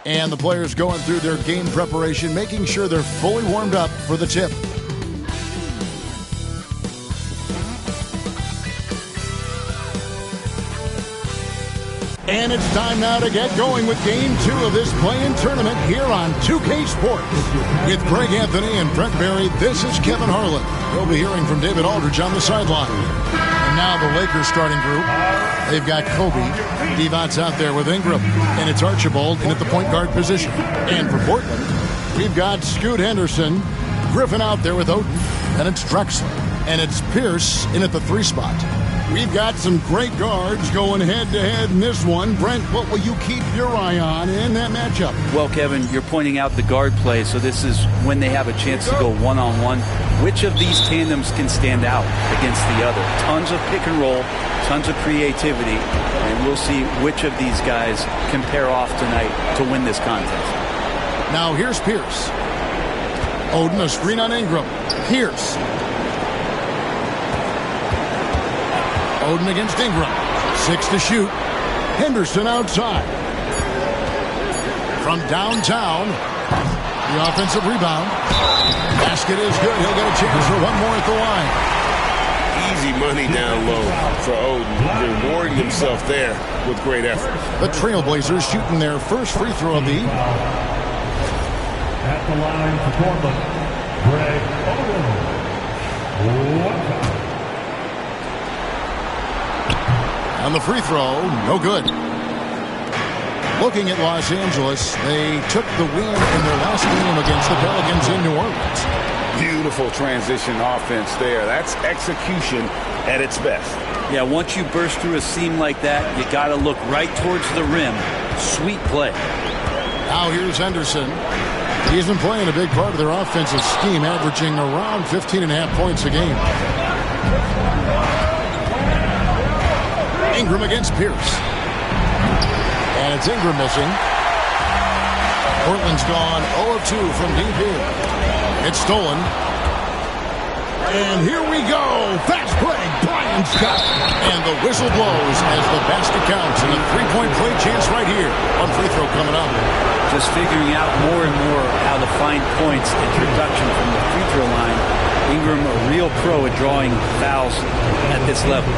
And the players going through their game preparation, making sure they're fully warmed up for the tip. And it's time now to get going with Game 2 of this play-in tournament here on 2K Sports. With Greg Anthony and Brent Berry, this is Kevin Harlan. We'll be hearing from David Aldridge on the sideline. And now the Lakers starting group. They've got Kobe. Devon's out there with Ingram. And it's Archibald in at the point guard position. And for Portland, we've got Scoot Henderson. Griffin out there with Oden. And it's Drexler. And it's Pierce in at the 3 spot. We've got some great guards going head-to-head in this one. Brent, what will you keep your eye on in that matchup? Well, Kevin, you're pointing out the guard play, so this is when they have a chance to go one-on-one. Which of these tandems can stand out against the other? Tons of pick and roll, tons of creativity, and we'll see which of these guys can pair off tonight to win this contest. Now here's Pierce. Oden, a screen on Ingram. Pierce. Oden against Ingram. 6 to shoot. Henderson outside. From downtown, the offensive rebound. Basket is good. He'll get a chance for one more at the line. Easy money down low for Oden. Rewarding himself there with great effort. The Trailblazers shooting their first free throw of the evening. At the line for Portland, Greg Oden. On the free throw, no good. Looking at Los Angeles, they took the win in their last game against the Pelicans in New Orleans. Beautiful transition offense there. That's execution at its best. Yeah, once you burst through a seam like that, you got to look right towards the rim. Sweet play. Now here's Henderson. He's been playing a big part of their offensive scheme, averaging around 15.5 points a game. Ingram against Pierce. And it's Ingram missing. Portland's gone 0 of 2 from deep here. It's stolen. And here we go. Fast break. Bryant's got it. And the whistle blows as the basket counts. And a three-point play chance right here. One free throw coming up. Just figuring out more and more how to find points in production from the free throw line. Ingram, a real pro at drawing fouls at this level.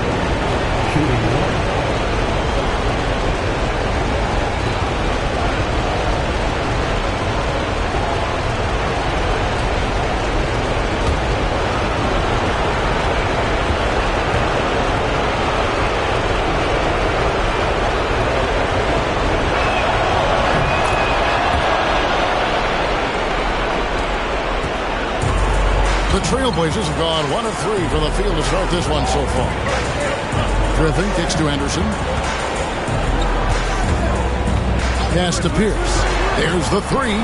The Trailblazers have gone 1 of 3 from the field to start this one so far. Griffin kicks to Henderson. Pass to Pierce. There's the 3.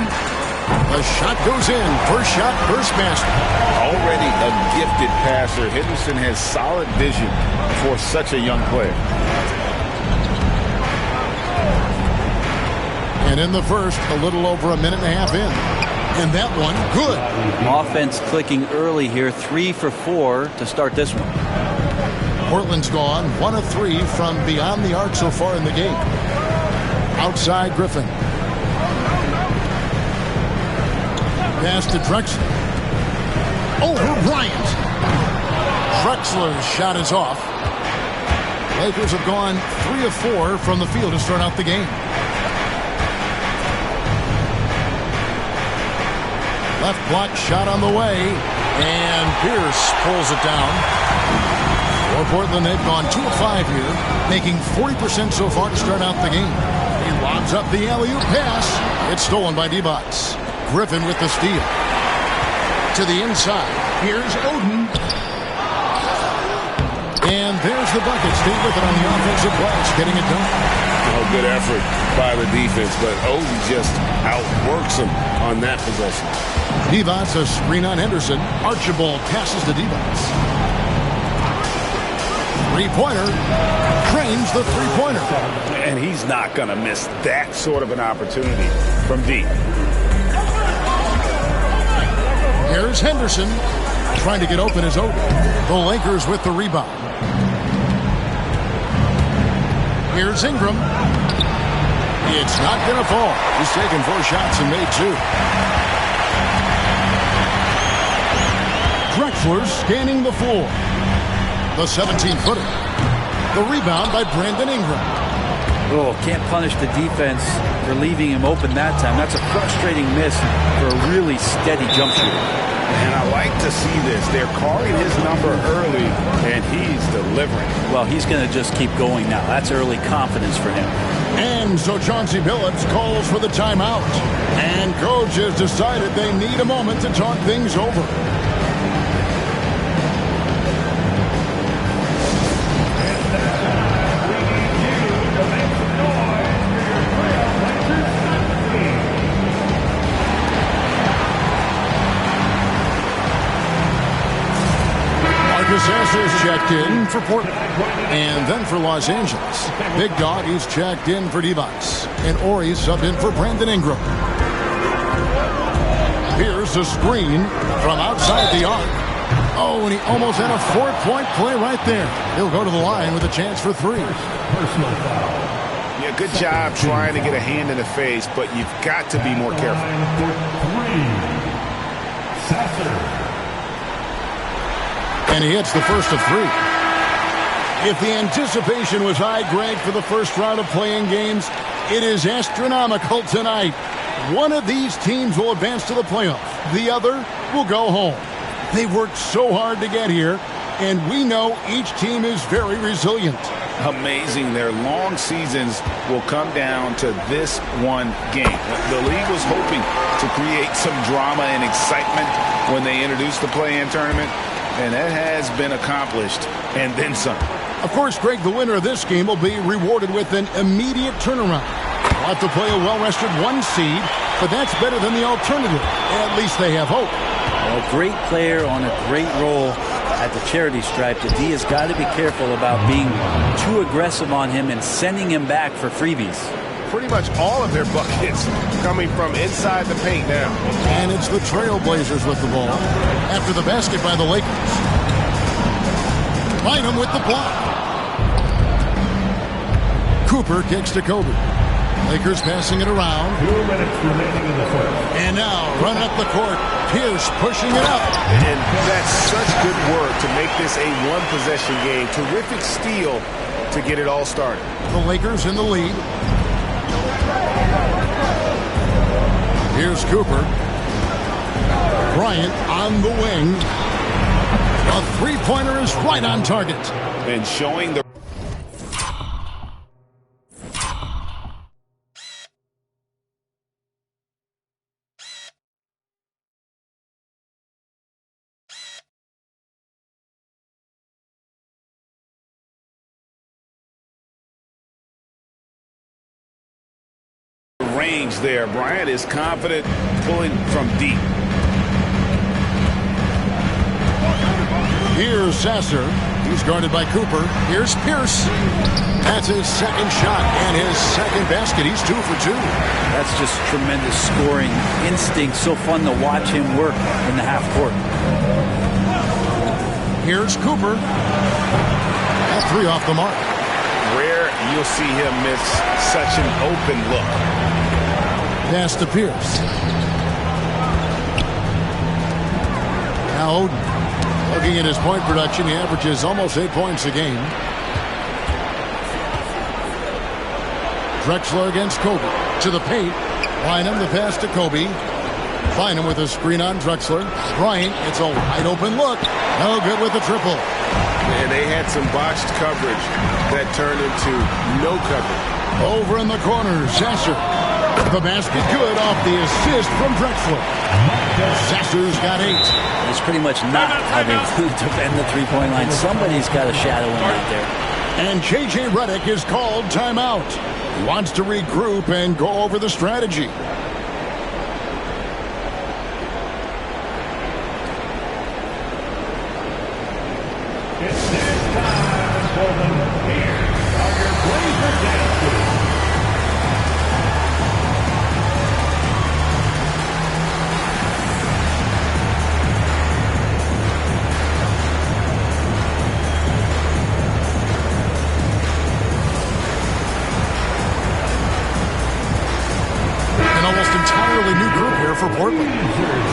The shot goes in. First shot, first basket. Already a gifted passer. Henderson has solid vision for such a young player. And in the first, a little over a minute and a half in. And that one, good. Offense clicking early here. 3 for 4 to start this one. Portland's gone 1 of 3 from beyond the arc so far in the game. Outside Griffin. Pass to Drexler. Over Bryant. Drexler's shot is off. Lakers have gone 3 of 4 from the field to start out the game. Left block shot on the way, and Pierce pulls it down. For Portland, they've gone 2 of 5 here, making 40% so far to start out the game. He lobs up the alley-oop pass. It's stolen by D-Bots. Griffin with the steal. To the inside. Here's Oden. And there's the bucket. Steve with it on the offensive glass, getting it done. Oh, good effort by the defense, but Oden just outworks him on that possession. Devon's a screen on Henderson. Archibald passes to Devon's. Three-pointer. Cranes the three-pointer. And he's not going to miss that sort of an opportunity from deep. Here's Henderson. Trying to get open is Oden. The Lakers with the rebound. Here's Ingram. It's not going to fall. He's taken 4 shots and made 2. Drexler scanning the floor. The 17-footer. The rebound by Brandon Ingram. Oh, can't punish the defense for leaving him open that time. That's a frustrating miss for a really steady jump shooter. And I like to see this. They're calling his number early, and he's delivering. Well, he's going to just keep going now. That's early confidence for him. And so Chauncey Billups calls for the timeout. And coach has decided they need a moment to talk things over. Sasser's checked in for Portland. And then for Los Angeles. Big Dog, he's checked in for Devos. And Ori's subbed in for Brandon Ingram. Here's a screen from outside the arc. Oh, and he almost had a 4-point play right there. He'll go to the line with a chance for 3. Personal foul. Yeah, good job trying to get a hand in the face, but you've got to be more careful. For 3. Sasser. And he hits the first of 3. If the anticipation was high, Greg, for the first round of playing games, it is astronomical tonight. One of these teams will advance to the playoffs. The other will go home. They worked so hard to get here, and we know each team is very resilient. Amazing. Their long seasons will come down to this one game. The league was hoping to create some drama and excitement when they introduced the play-in tournament. And that has been accomplished, and then some. Of course, Greg, the winner of this game will be rewarded with an immediate turnaround. They'll have to play a well-rested 1 seed, but that's better than the alternative. At least they have hope. A great player on a great role at the charity stripe. The D has got to be careful about being too aggressive on him and sending him back for freebies. Pretty much all of their buckets coming from inside the paint now. And it's the Trailblazers with the ball. After the basket by the Lakers. Bynum with the block. Cooper kicks to Kobe. Lakers passing it around. 2 minutes remaining in the first. And now running up the court. Pierce pushing it up. And that's such good work to make this a one-possession game. Terrific steal to get it all started. The Lakers in the lead. Here's Cooper. Bryant on the wing. A 3-pointer is right on target. And showing the range there. Bryant is confident pulling from deep. Here's Sasser. He's guarded by Cooper. Here's Pierce. That's his second shot and his second basket. He's 2 for 2. That's just tremendous scoring instinct. So fun to watch him work in the half court. Here's Cooper. That 3 off the mark. Rare you'll see him miss such an open look. Pass to Pierce. Now Oden. Looking at his point production, he averages almost 8 points a game. Drexler against Kobe. To the paint. Bynum the pass to Kobe. Bynum with a screen on Drexler. Bryant, it's a wide open look. No good with the triple. And they had some botched coverage that turned into no coverage. Over in the corner, Sasser. The basket good off the assist from Drexler. Sasser's got 8. It's pretty much not having to defend the three-point line. Somebody's got to shadow him right there. And J.J. Redick is called timeout. He wants to regroup and go over the strategy. It's this time for the Bears of your Blazer Dances. entirely new group here for Portland.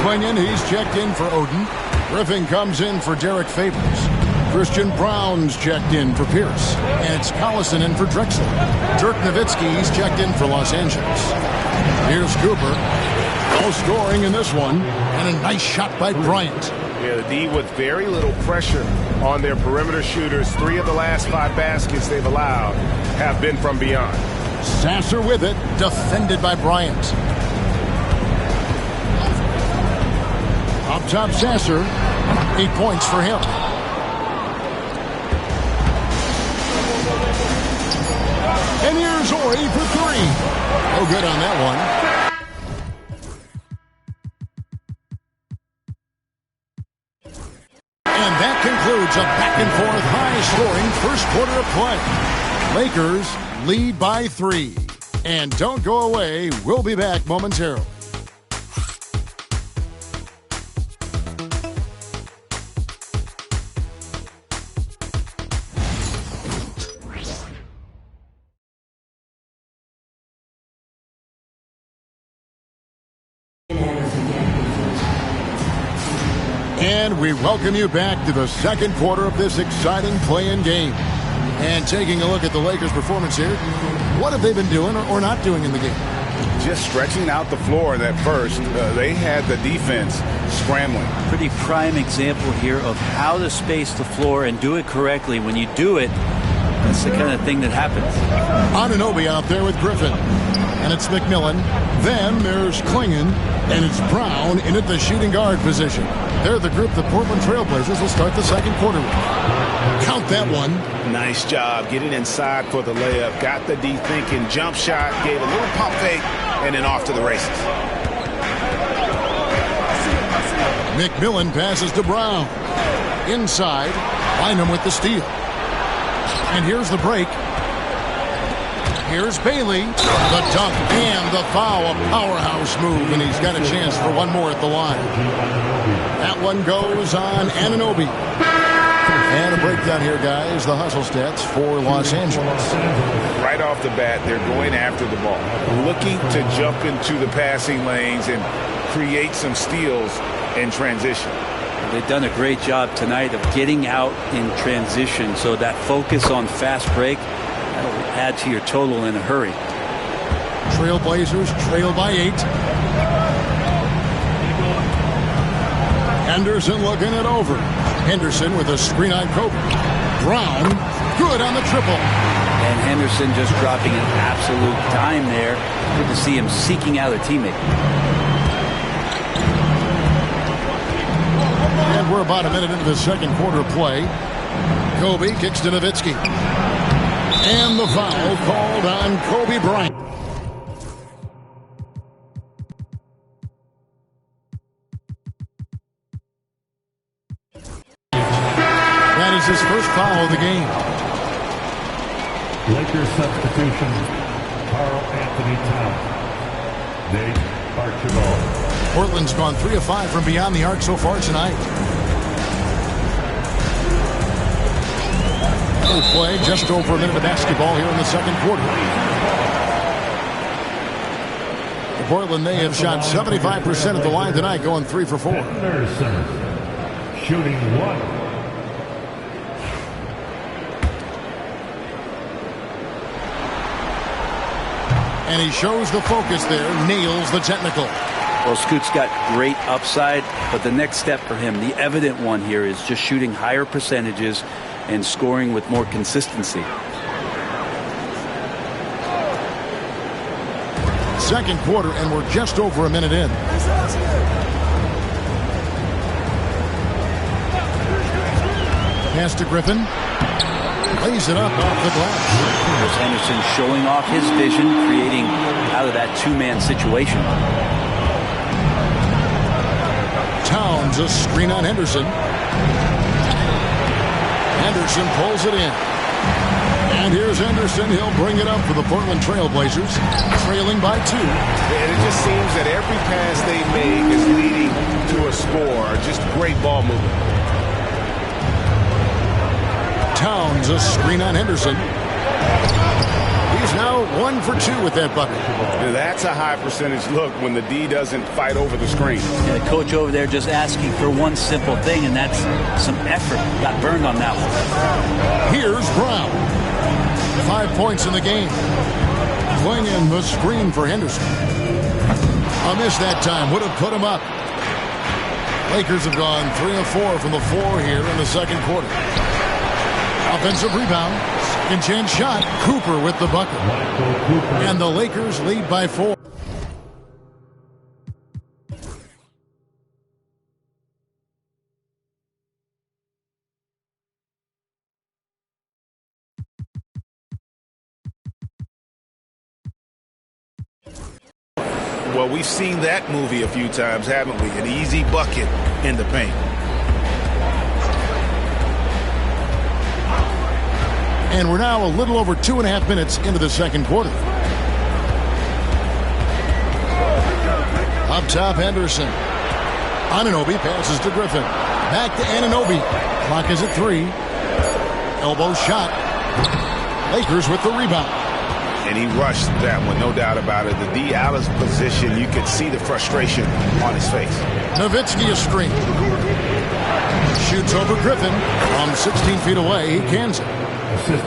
Klingon, he's checked in for Odin. Griffin comes in for Derek Favors. Christian Brown's checked in for Pierce. And it's Collison in for Drexler. Dirk Nowitzki, he's checked in for Los Angeles. Here's Cooper. No scoring in this one. And a nice shot by Bryant. Yeah, the D with very little pressure on their perimeter shooters. 3 of the last 5 baskets they've allowed have been from beyond. Sasser with it, defended by Bryant. Up top, Sasser. 8 points for him. And here's Ori for 3. No good on that one. And that concludes a back-and-forth, high-scoring first quarter of play. Lakers lead by 3. And don't go away. We'll be back momentarily. And we welcome you back to the second quarter of this exciting play-in game. And taking a look at the Lakers' performance here, what have they been doing or not doing in the game? Just stretching out the floor that first. They had the defense scrambling. Pretty prime example here of how to space the floor and do it correctly. When you do it, that's the kind of thing that happens. Anunoby out there with Griffin. And it's McMillan. Then there's Klingon. And it's Brown in at the shooting guard position. They're the group the Portland Trailblazers will start the second quarter with. Count that one. Nice job getting inside for the layup. Got the D thinking. Jump shot. Gave a little pump fake. And then off to the races. McMillan passes to Brown. Inside. Bynum with the steal. And here's the break. Here's Bailey, the dunk and the foul, a powerhouse move, and he's got a chance for one more at the line. That one goes on Anunoby. And a breakdown here, guys, the hustle stats for Los Angeles. Right off the bat, they're going after the ball, looking to jump into the passing lanes and create some steals in transition. They've done a great job tonight of getting out in transition, so that focus on fast break, that'll add to your total in a hurry. Trailblazers trail by 8. Henderson looking it over. Henderson with a screen on Kobe. Brown, good on the triple. And Henderson just dropping an absolute dime there. Good to see him seeking out a teammate. And we're about a minute into the second quarter play. Kobe kicks to Nowitzki. And the foul called on Kobe Bryant. That is his first foul of the game. Lakers substitution, Karl Anthony Towns. Nate Archibald. Portland's gone 3 of 5 from beyond the arc so far tonight. Full play, just over a minute of basketball here in the second quarter. Portland, they have shot 75% of the line tonight, going 3 for 4. Anderson shooting 1. And he shows the focus there, nails the technical. Well, Scoot's got great upside, but the next step for him, the evident one here, is just shooting higher percentages and scoring with more consistency. Second quarter, and we're just over a minute in. Pass to Griffin. Lays it up off the glass. There's Henderson showing off his vision, creating out of that two-man situation. Towns, a screen on Henderson. Henderson pulls it in. And here's Henderson. He'll bring it up for the Portland Trailblazers, trailing by 2. And it just seems that every pass they make is leading to a score. Just great ball movement. Towns, a screen on Henderson. He's now 1 for 2 with that bucket. That's a high percentage look when the D doesn't fight over the screen. Yeah, the coach over there just asking for one simple thing, and that's some effort. Got burned on that one. Here's Brown. 5 points in the game. Playing in the screen for Henderson. A miss that time would have put him up. Lakers have gone 3 of 4 from the floor here in the second quarter. Offensive rebound. Second chance shot. Cooper with the bucket. And the Lakers lead by 4. Well, we've seen that movie a few times, haven't we? An easy bucket in the paint. And we're now a little over 2.5 minutes into the second quarter. Up top, Henderson. Anunoby passes to Griffin. Back to Anunoby. Clock is at 3. Elbow shot. Lakers with the rebound. And he rushed that one, no doubt about it. The D out of position, you could see the frustration on his face. Nowitzki a screen. Shoots over Griffin from 16 feet away. He cans it.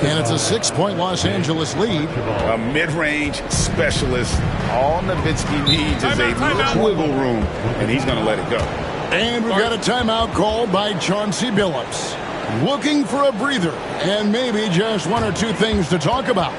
And it's a 6-point Los Angeles lead. A mid-range specialist. All Nowitzki needs is a little wiggle room, and he's going to let it go. And we've got a timeout called by Chauncey Billups. Looking for a breather and maybe just 1 or 2 things to talk about.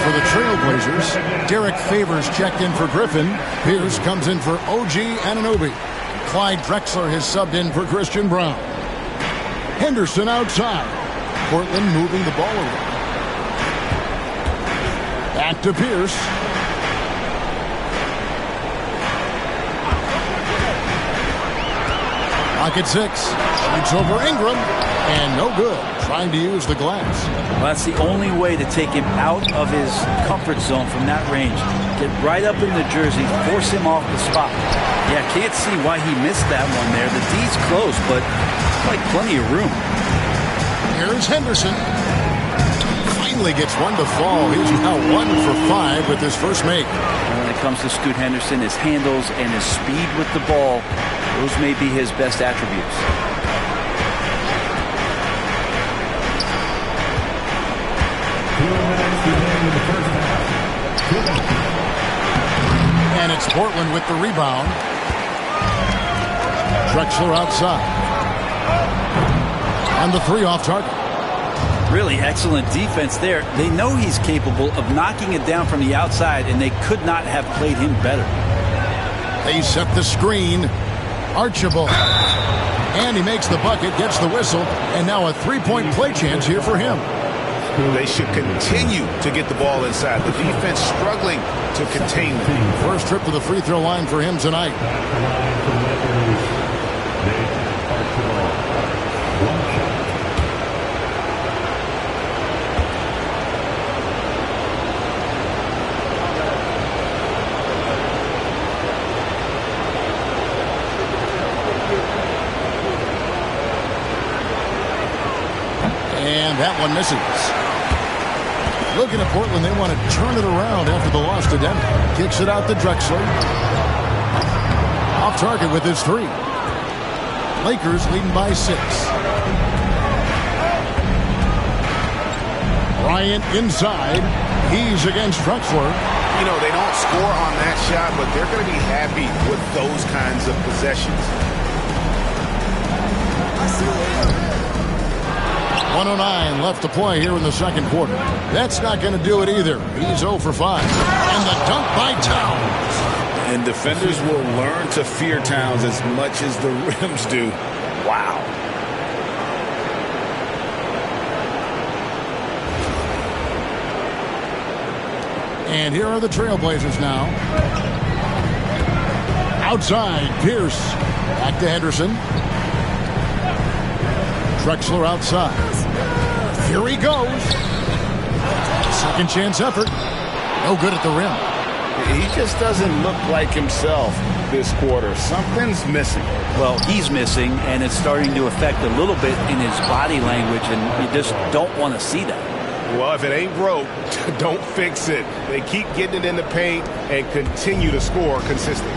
For the Trailblazers, Derek Favors checked in for Griffin. Pierce comes in for OG Anunoby. Clyde Drexler has subbed in for Christian Brown. Henderson outside. Portland moving the ball around. Back to Pierce. Pocket 6. Shoots over Ingram. And no good. Trying to use the glass. Well, that's the only way to take him out of his comfort zone from that range. Get right up in the jersey, force him off the spot. Yeah, can't see why he missed that one there. The D's close, but like plenty of room. Here's Henderson. Finally gets one to fall. He's now 1 for 5 with his first make. When it comes to Scoot Henderson, his handles and his speed with the ball, those may be his best attributes. And it's Portland with the rebound. Drexler outside. And the 3 off target. Really excellent defense there. They know he's capable of knocking it down from the outside, and they could not have played him better. They set the screen. Archibald. And he makes the bucket, gets the whistle, and now a 3-point play chance here for him. They should continue to get the ball inside. The defense struggling to contain them. First trip to the free throw line for him tonight. And that one misses. Looking at Portland, they want to turn it around after the loss to Denver. Kicks it out to Drexler. Off target with his 3. Lakers leading by 6. Bryant inside. He's against Drexler. You know, they don't score on that shot, but they're going to be happy with those kinds of possessions. 1:09 left to play here in the second quarter. That's not going to do it either. He's 0 for 5. And the dunk by Towns. And defenders will learn to fear Towns as much as the rims do. Wow. And here are the Trailblazers now. Outside, Pierce. Back to Henderson. Drexler outside. Here he goes. Second chance effort. No good at the rim. He just doesn't look like himself this quarter. Something's missing. Well, he's missing, and it's starting to affect a little bit in his body language, and you just don't want to see that. Well, if it ain't broke, don't fix it. They keep getting it in the paint and continue to score consistently.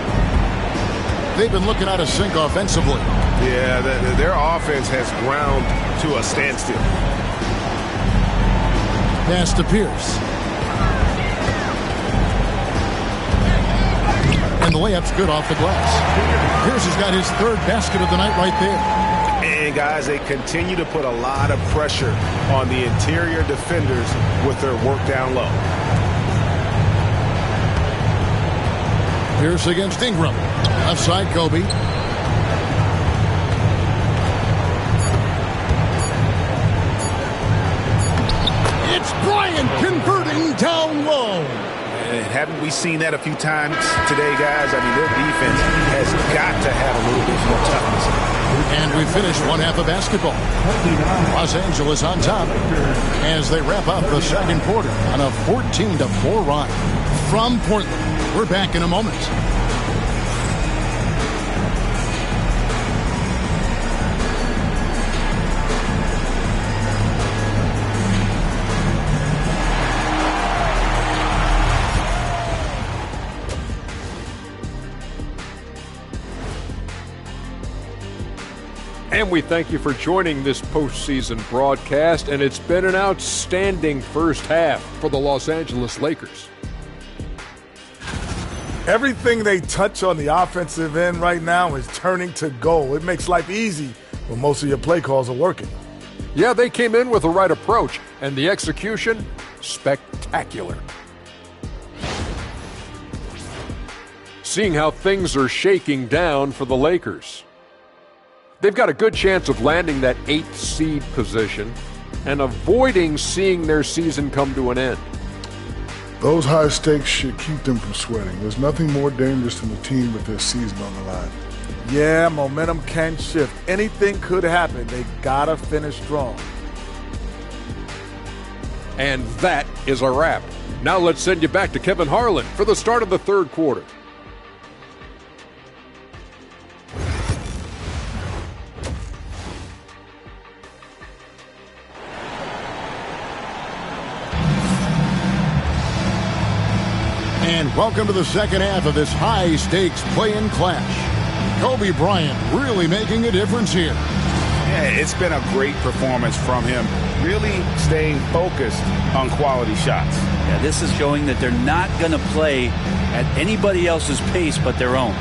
They've been looking out of sync offensively. Yeah, their offense has ground to a standstill. Pass to Pierce. And the layup's good off the glass. Pierce has got his third basket of the night right there. And, guys, they continue to put a lot of pressure on the interior defenders with their work down low. Pierce against Ingram. Left side, Kobe. It's Bryant converting down low. Haven't we seen that a few times today, guys? I mean, their defense has got to have a little bit more toughness. And we finished one half of basketball. Los Angeles on top as they wrap up the second quarter on a 14-4 run. From Portland, we're back in a moment. And we thank you for joining this postseason broadcast, and it's been an outstanding first half for the Los Angeles Lakers. Everything they touch on the offensive end right now is turning to goal. It makes life easy when most of your play calls are working. Yeah, they came in with the right approach, and the execution, spectacular. Seeing how things are shaking down for the Lakers. They've got a good chance of landing that 8th seed position and avoiding seeing their season come to an end. Those high stakes should keep them from sweating. There's nothing more dangerous than a team with their season on the line. Yeah, momentum can shift. Anything could happen. They gotta finish strong. And that is a wrap. Now let's send you back to Kevin Harlan for the start of the third quarter. And welcome to the second half of this high-stakes play-in clash. Kobe Bryant really making a difference here. Yeah, it's been a great performance from him, really staying focused on quality shots. Yeah, this is showing that they're not going to play at anybody else's pace but their own.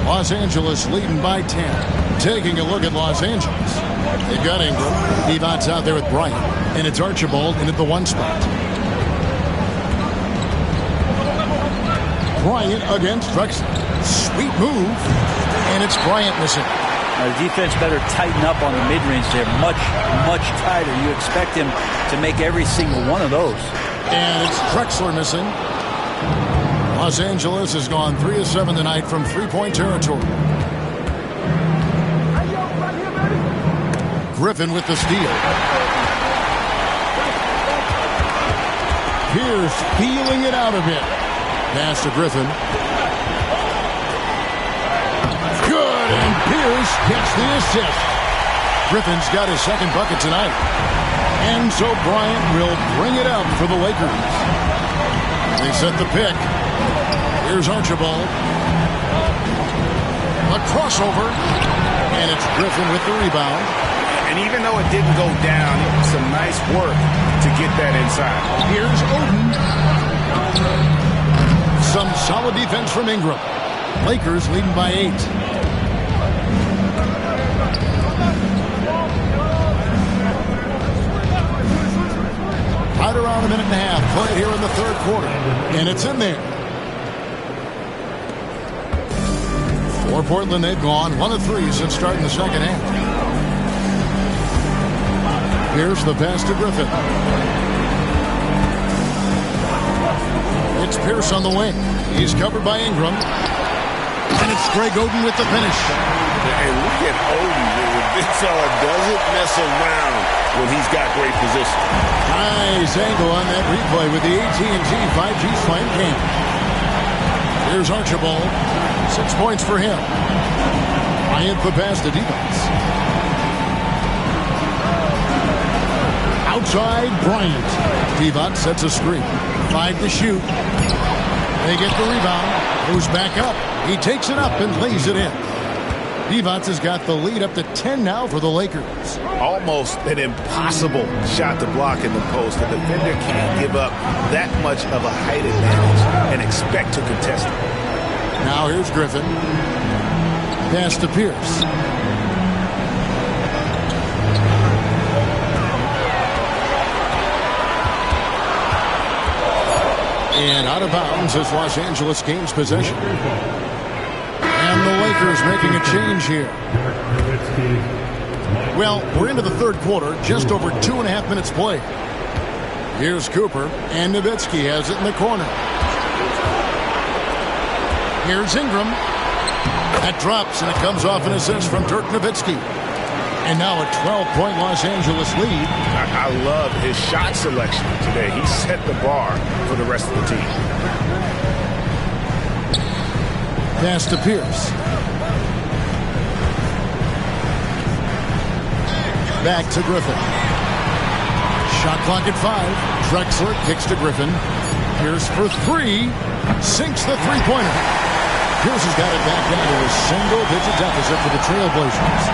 Los Angeles leading by 10. Taking a look at Los Angeles. They've got Ingram. Devon's out there with Bryant. And it's Archibald in at the 1 spot. Bryant against Drexler. Sweet move. And it's Bryant missing. The defense better tighten up on the mid-range there. Much, much tighter. You expect him to make every single one of those. And it's Drexler missing. Los Angeles has gone 3 of 7 tonight from three-point territory. Griffin with the steal. Pierce feeling it out a bit. Pass to Griffin. Good, and Pierce gets the assist. Griffin's got his second bucket tonight. And so Bryant will bring it up for the Lakers. They set the pick. Here's Archibald. A crossover. And it's Griffin with the rebound. And even though it didn't go down, it was some nice work to get that inside. Here's Oden. Some solid defense from Ingram. Lakers leading by 8. Right around a minute and a half played here in the third quarter. And it's in there. For Portland, they've gone 1 of 3 since starting the second half. Here's the pass to Griffin. It's Pierce on the wing. He's covered by Ingram. And it's Greg Oden with the finish. And look at Oden. This fella doesn't mess around when he's got great position. Nice angle on that replay with the AT&T 5G Slam Cam. Here's Archibald. 6 points for him. Bryant the pass to Divac. Outside Bryant. Divac sets a screen. 5 to shoot. They get the rebound. Goes back up. He takes it up and lays it in. Divac has got the lead up to 10 now for the Lakers. Almost an impossible shot to block in the post. The defender can't give up that much of a height advantage and expect to contest it. Now here's Griffin. Pass to Pierce. And out of bounds is Los Angeles gains possession. And the Lakers making a change here. Well, we're into the third quarter, just over 2.5 minutes played. Here's Cooper, and Nowitzki has it in the corner. Here's Ingram. That drops, and it comes off an assist from Dirk Nowitzki. And now a 12-point Los Angeles lead. I love his shot selection today. He set the bar for the rest of the team. Pass to Pierce. Back to Griffin. Shot clock at 5. Drexler kicks to Griffin. Pierce for 3. Sinks the three-pointer. Pierce has got it back down to a single-digit deficit for the Trailblazers.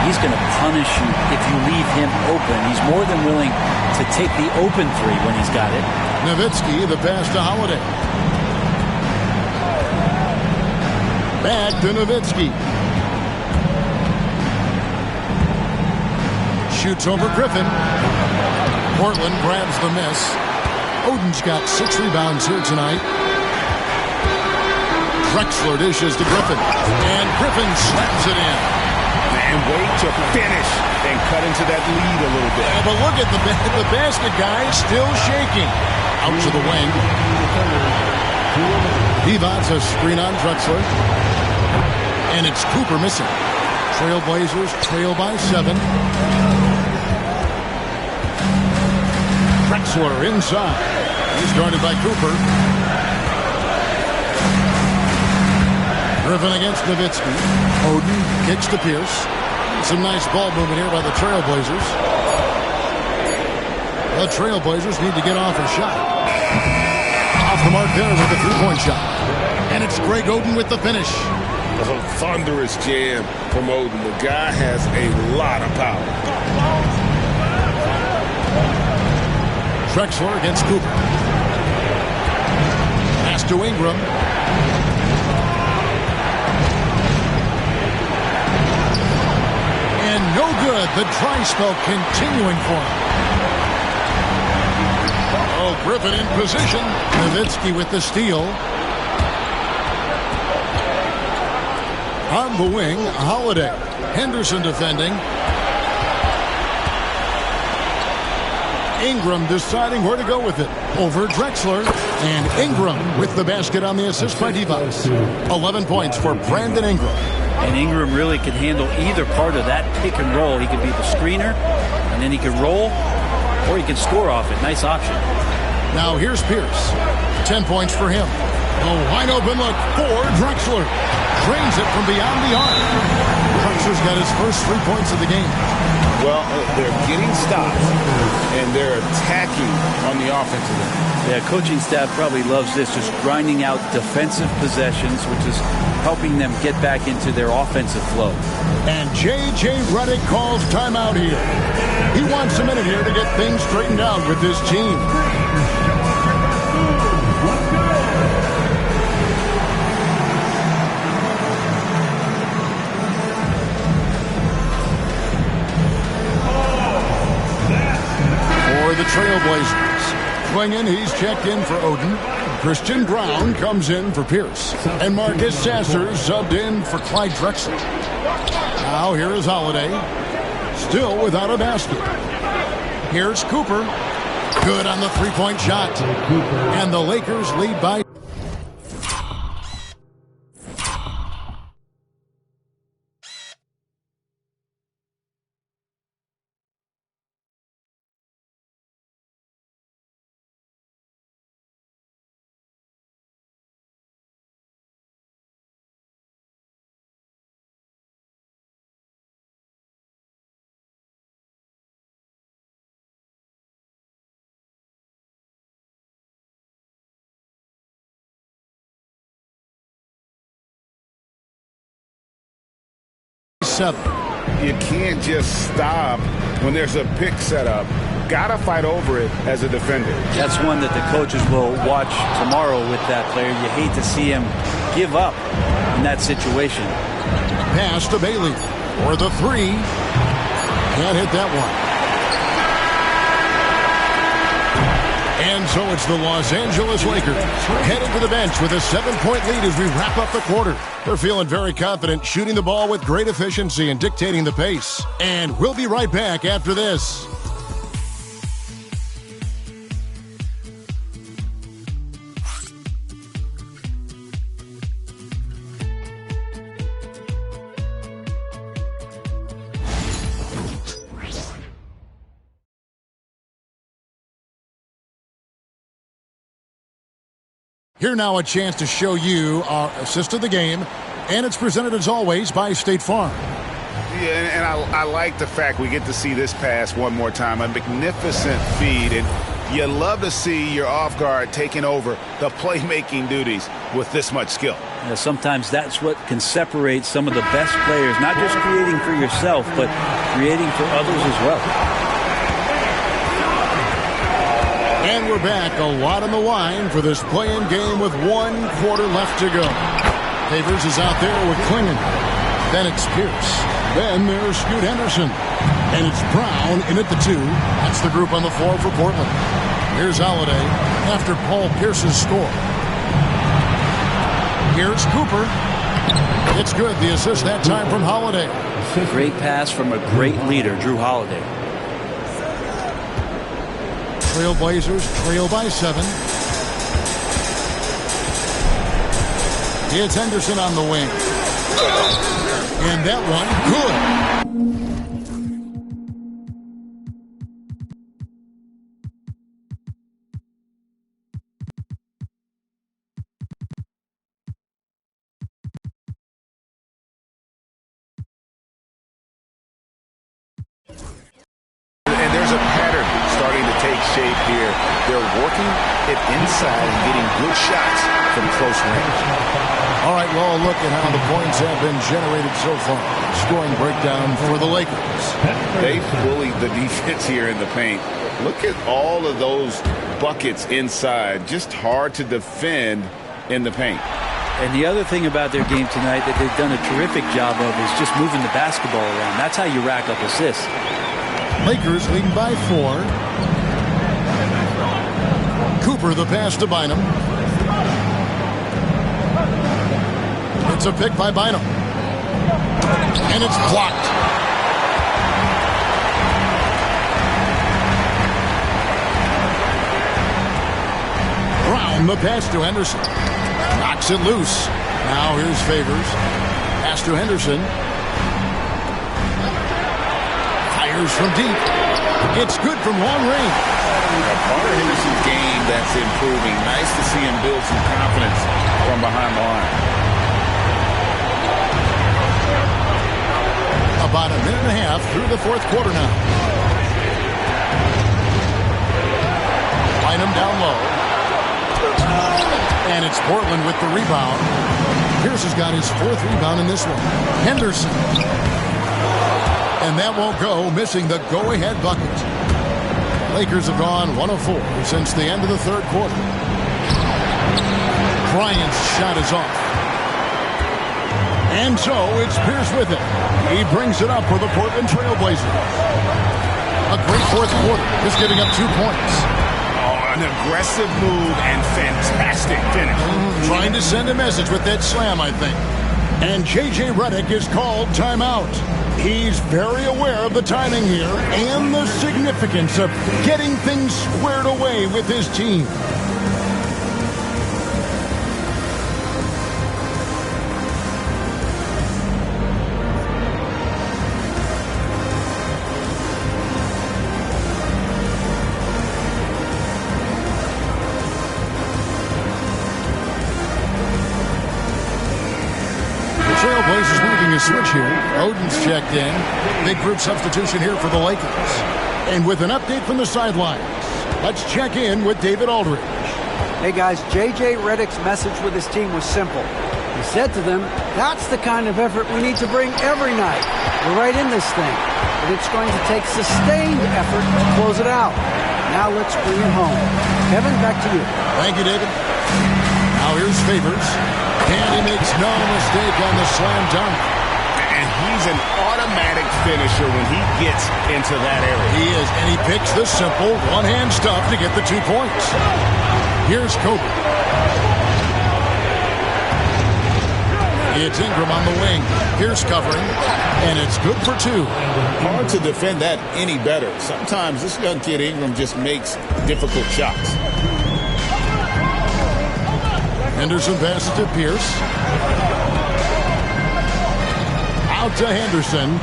He's going to punish you if you leave him open. He's more than willing to take the open 3 when he's got it. Nowitzki, the pass to Holiday. Back to Nowitzki. Shoots over Griffin. Portland grabs the miss. Oden's got 6 rebounds here tonight. Drexler dishes to Griffin. And Griffin slams it in. And wait to finish and cut into that lead a little bit. Yeah, but look at the basket guy still shaking. Out to the wing. Divac a screen on Drexler. And it's Cooper missing. Trailblazers trail by 7. Drexler inside. He's guarded by Cooper. Griffin against Nowitzki. Oden kicks to Pierce. Some nice ball movement here by the Trailblazers. The Trailblazers need to get off a shot. Off the mark there with a 3-point shot. And it's Greg Oden with the finish. A thunderous jam from Oden. The guy has a lot of power. Drexler against Cooper. Pass to Ingram. And no good. The dry spell continuing for him. Oh, Griffin in position. Nowitzki with the steal. On the wing, Holiday. Henderson defending. Ingram deciding where to go with it. Over Drexler. And Ingram with the basket on the assist by Divac. 11 points for Brandon Ingram. And Ingram really can handle either part of that pick and roll. He could be the screener, and then he could roll, or he could score off it. Nice option. Now here's Pierce. 10 points for him. A wide open look for Drexler. Drains it from beyond the arc. Drexler's got his first 3 points of the game. Well, they're getting stops, and they're attacking on the offensive end. Yeah, coaching staff probably loves this, just grinding out defensive possessions, which is helping them get back into their offensive flow. And J.J. Redick calls timeout here. He wants a minute here to get things straightened out with this team. the Trailblazers. Swinging, he's checked in for Oden. Christian Brown comes in for Pierce. And Marcus Sasser subbed in for Clyde Drexler. Now here is Holiday. Still without a basket. Here's Cooper. Good on the three-point shot. And the Lakers lead by... You can't just stop when there's a pick set up. Gotta fight over it as a defender. That's one that the coaches will watch tomorrow with that player. You hate to see him give up in that situation. Pass to Bailey for the three. Can't hit that one. And so it's the Los Angeles Lakers heading to the bench with a 7-point lead as we wrap up the quarter. They're feeling very confident, shooting the ball with great efficiency and dictating the pace. And we'll be right back after this. Here now a chance to show you our assist of the game, and it's presented as always by State Farm. Yeah, and I like the fact we get to see this pass one more time. A magnificent feed, and you love to see your off guard taking over the playmaking duties with this much skill. You know, sometimes that's what can separate some of the best players, not just creating for yourself, but creating for others as well. And we're back, a lot on the line for this play-in game with 1 quarter left to go. Favors is out there with Klingon. Then it's Pierce. Then there's Scoot Henderson. And it's Brown in at the 2. That's the group on the floor for Portland. Here's Holiday after Paul Pierce's score. Here's Cooper. It's good. The assist that time from Holiday. Great pass from a great leader, Drew Holiday. Trailblazers trail by 7. It's Henderson on the wing. And that one, good. And there's a pattern starting to take shape here. They're working it inside and getting good shots from close range. All right, well, look at how the points have been generated so far. Scoring breakdown for the Lakers. They bullied the defense here in the paint. Look at all of those buckets inside. Just hard to defend in the paint. And the other thing about their game tonight that they've done a terrific job of is just moving the basketball around. That's how you rack up assists. Lakers leading by 4. Cooper the pass to Bynum. It's a pick by Bynum. And it's blocked. Brown the pass to Henderson. Knocks it loose. Now here's Favors. Pass to Henderson. Fires from deep. It's good from long range. Part of Henderson's game that's improving. Nice to see him build some confidence from behind the line. About a minute and a half through the 4th quarter now. Bynum down low. And it's Portland with the rebound. Pierce has got his 4th rebound in this one. Henderson. And that won't go, missing the go-ahead bucket. Lakers have gone 1 of 4 since the end of the 3rd quarter. Bryant's shot is off. And so it's Pierce with it. He brings it up for the Portland Trailblazers. A great fourth quarter. Just giving up 2 points. Oh, an aggressive move and fantastic finish. Trying to send a message with that slam, I think. And J.J. Redick is called timeout. He's very aware of the timing here and the significance of getting things squared away with his team. Trailblazers making a switch here. Oden's checked in. Big group substitution here for the Lakers. And with an update from the sidelines, let's check in with David Aldridge. Hey guys, J.J. Redick's message with his team was simple. He said to them, that's the kind of effort we need to bring every night. We're right in this thing, but it's going to take sustained effort to close it out. Now let's bring it home. Kevin, back to you. Thank you, David. Now here's Favors. And he makes no mistake on the slam dunk. And he's an automatic finisher when he gets into that area. He is, and he picks the simple one-hand stuff to get the 2 points. Here's Kobe. It's Ingram on the wing. Here's covering, and it's good for 2. Hard to defend that any better. Sometimes this young kid Ingram just makes difficult shots. Henderson passes to Pierce. Out to Henderson.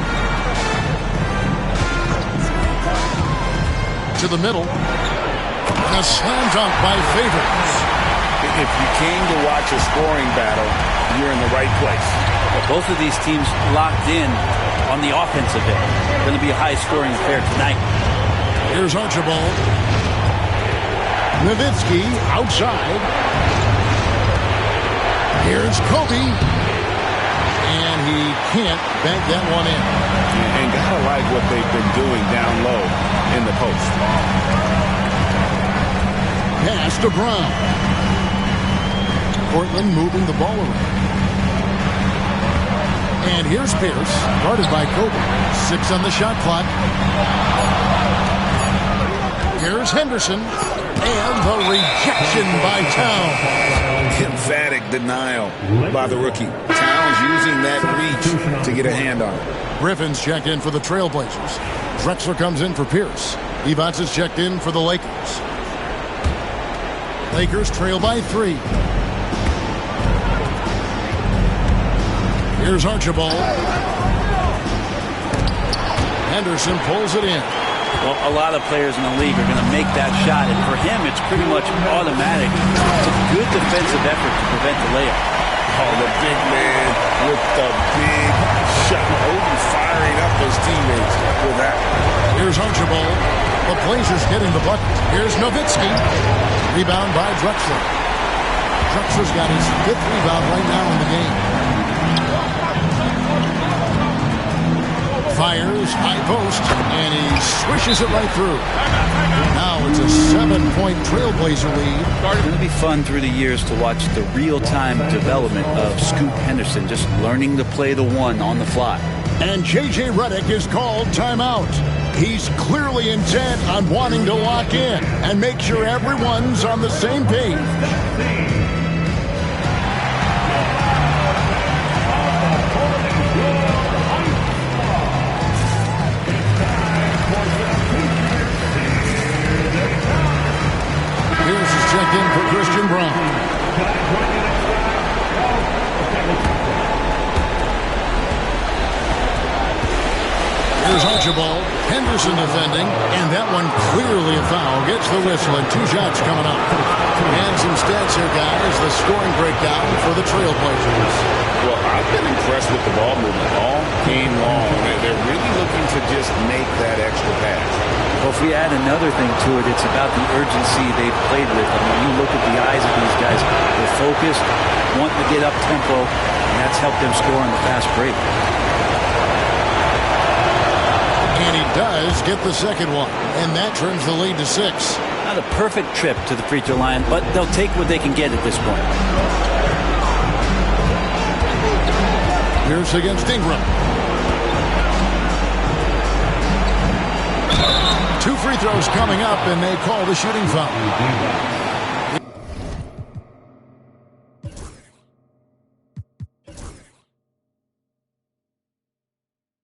To the middle. And a slam dunk by Favors. If you came to watch a scoring battle, you're in the right place. Well, both of these teams locked in on the offensive end. Going to be a high-scoring affair tonight. Here's Archibald. Nowitzki outside. Here's Kobe. And he can't bank that one in. And gotta like what they've been doing down low in the post. Pass to Brown. Portland moving the ball around. And here's Pierce, guarded by Kobe. 6 on the shot clock. Here's Henderson. And the rejection by Towns. Emphatic denial by the rookie. Towns using that reach to get a hand on it. Griffin's checked in for the Trailblazers. Drexler comes in for Pierce. Evans is checked in for the Lakers. Lakers trail by 3. Here's Archibald. Henderson pulls it in. Well, a lot of players in the league are going to make that shot, and for him, it's pretty much automatic. It's a good defensive effort to prevent the layup. Oh, the big man with the big shot. Oden firing up his teammates with that. Here's Archibald. The Blazers getting the bucket. Here's Nowitzki. Rebound by Drexler. Drexler's got his 5th rebound right now in the game. Fires, high post, and he swishes it right through. Now it's a 7-point Trailblazer lead. It's going to be fun through the years to watch the real-time development of Scoot Henderson, just learning to play the one on the fly. And J.J. Redick is called timeout. He's clearly intent on wanting to lock in and make sure everyone's on the same page. Pierce is checked in for Christian Brown. Here's Archibald. Henderson defending, and that one clearly a foul. Gets the whistle, and 2 shots coming up. And some stats here, guys. The scoring breakdown for the Trailblazers. Well, I've been impressed with the ball movement all game long. They're really looking to just make that extra pass. Well, if we add another thing to it, it's about the urgency they've played with. I mean, you look at the eyes of these guys. They're focused, wanting to get up tempo, and that's helped them score on the fast break. And he does get the second one, and that turns the lead to 6. Not a perfect trip to the free throw line, but they'll take what they can get at this point. Pierce against Ingram. free throws coming up, and they call the shooting foul.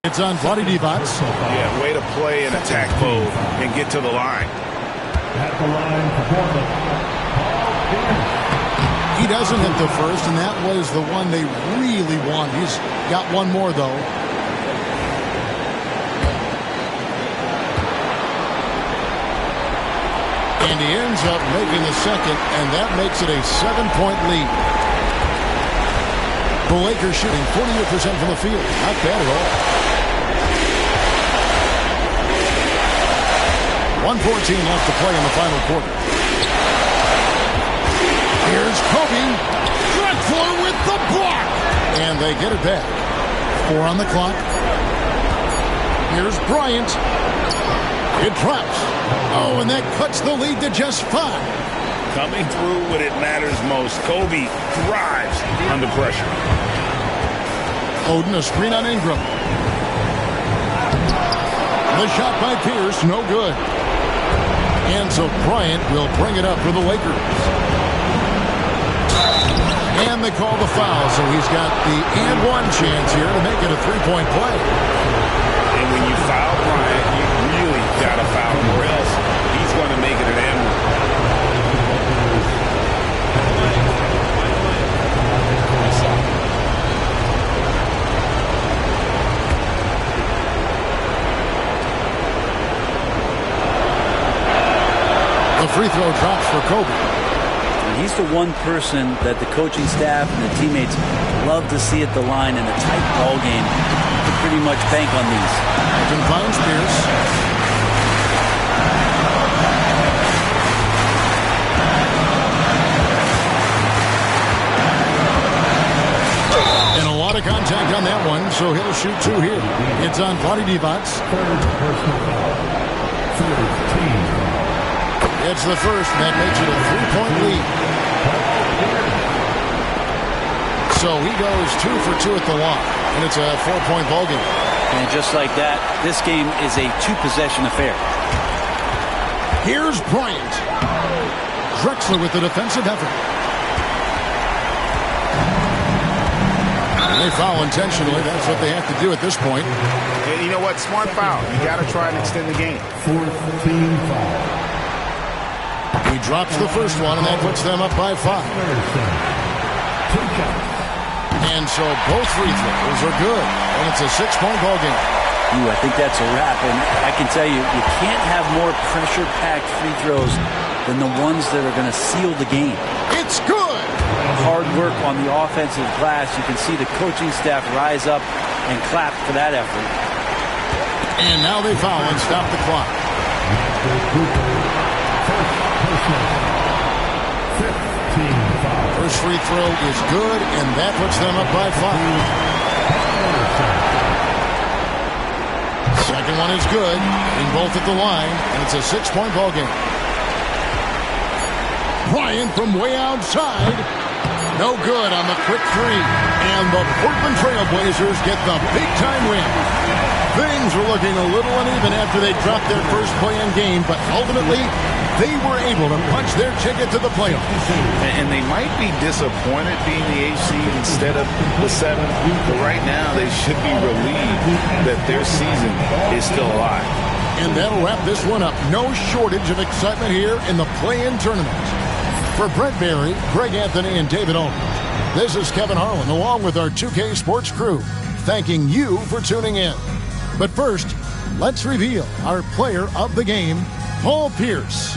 It's on Vlade Divac. Yeah, way to play in attack mode and get to the line. At the line for Portland, He doesn't hit the first, and that was the one they really wanted. He's got one more, though. And he ends up making the second, and that makes it a 7-point lead. The Lakers shooting 48% from the field. Not bad at all. 1:14 left to play in the final quarter. Here's Kobe. Drexler with the block. And they get it back. 4 on the clock. Here's Bryant. It drops. Oh, and that cuts the lead to just 5. Coming through when it matters most. Kobe thrives under pressure. Oden, a screen on Ingram. The shot by Pierce, no good. And so Bryant will bring it up for the Lakers. And they call the foul, so he's got the and one chance here to make it a 3-point play. And when you foul Bryant, you really got to foul him, or else he's going to make it an and one. The free throw drops for Kobe. And he's the one person that the coaching staff and the teammates love to see at the line in a tight ball game. You can pretty much bank on these. Elton finds Pierce. And a lot of contact on that one, so he'll shoot 2 here. It's on Vlade Divac. third personal foul. 15. It's the first, and that makes it a 3-point lead. So he goes 2 for 2 at the line, and it's a 4-point ball game. And just like that, this game is a 2-possession affair. Here's Bryant. Drexler with the defensive effort. And they foul intentionally. That's what they have to do at this point. And you know what? Smart foul. You got to try and extend the game. 14 foul. He drops the first one, and that puts them up by 5. And so both free throws are good, and it's a 6-point ball game. Ooh, I think that's a wrap, and I can tell you, you can't have more pressure-packed free throws than the ones that are going to seal the game. It's good! Hard work on the offensive glass. You can see the coaching staff rise up and clap for that effort. And now they foul and stop the clock. First free throw is good, and that puts them up by 5. Second one is good, in both at the line, and it's a 6-point ball game. Bryant from way outside. No good on the quick 3. And the Portland Trail Blazers get the big-time win. Things were looking a little uneven after they dropped their first play-in game, but ultimately, they were able to punch their ticket to the playoffs. And they might be disappointed being the 8th seed instead of the 7th, but right now they should be relieved that their season is still alive. And that'll wrap this one up. No shortage of excitement here in the play-in tournament. For Brent Barry, Greg Anthony, and David Olin, this is Kevin Harlan along with our 2K Sports crew, thanking you for tuning in. But first, let's reveal our player of the game, Paul Pierce.